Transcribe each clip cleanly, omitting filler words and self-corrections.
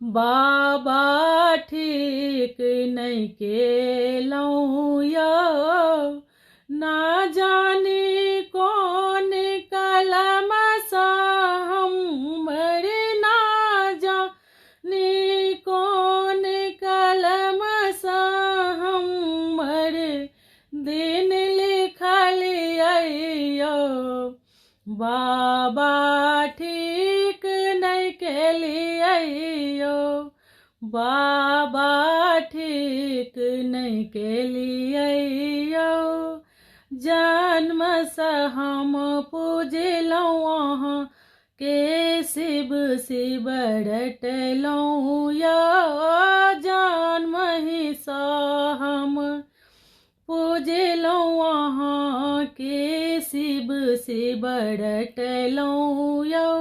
बाबा ठीक नहीं केलौं यौ, ना जानी कौन कलम सा हमर, ना जानी कौन कलम सा हमर दिन लिखल यौ। बाबा ठीक नहीं केलियौ, बाबा ठीक नहीं केलियौ। जन्म से हम पूजलौं अहाँ के शिव शिव रटलौं यौ, जन्म ही सा हम पूजलौं अहाँ के शिव शिव रटलौं यौ।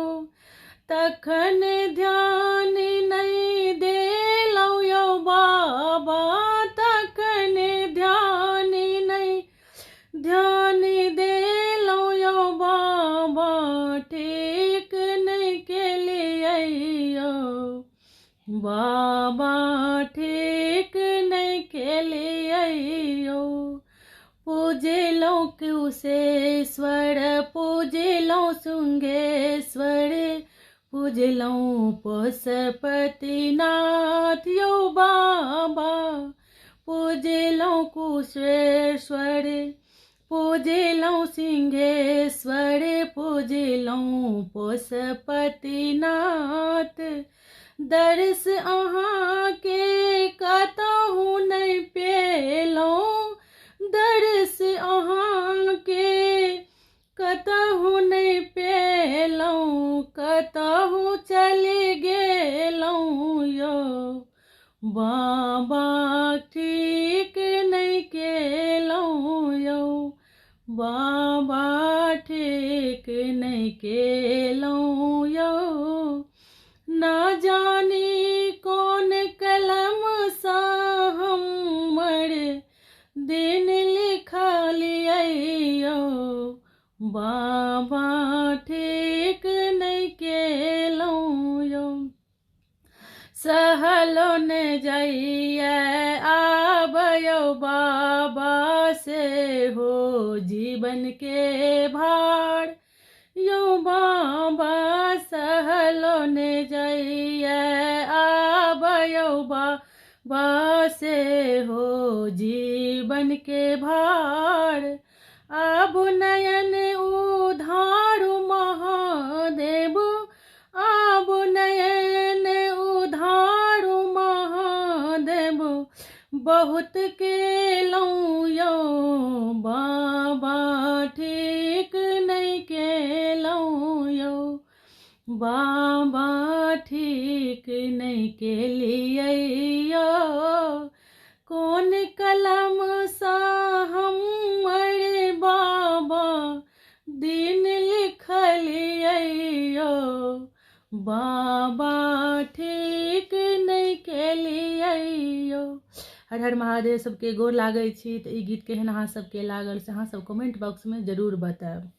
तखन ध्यान नहीं देलौं यौ बाबा, तखन ध्यान देलौं यौ बाबा, ठीक नहीं केलियौ, बाबा ठीक नहीं केलियौ। पूजलौं कुशेश्वर, पूजलौं शुंगेश्वर, पूजलौं पशुपतिनाथ यौ बाबा। पूजलौं कुशेश्वर, पूजलौं सिंहेश्वर, पूजलौं पशुपतिनाथ। दर्श अहाँ के कतहु नहीं पेलौं, दर्श अहाँ के कतहु नहीं पेलौं, कतहु चलि गेलौं यौ। बाबा ठीक नहीं केलौं यौ, बाबा ठीक नहीं केलौं यौ। ना जानी कौन कलम सा हमर दिन लिखलियौ, बाबा ठीक नहीं केलौं यौ। सहलो न जाइए आबयौ बाबा से हो जीवन के भार यौ बाबा, सहलो न जाइए आबयौ बाबा से हो जीवन के भार। अब नयन उधारु महादेव, अब नयन उधारु महादेव, बहुत केलौं यौ बाबा ठीक नहीं केलौं यौ, बाबा ठीक नहीं केलियौ। कौन कलम सा हमर बाबा दिन लिखलियौ, बाबा ठीक नहीं केलियौ। हर हर महादेव। सबके गोर लागै छी। तऽ ई गीत केहन अहाँ सबके लागल से अहाँ सब कमेंट बॉक्स में जरूर बताएब।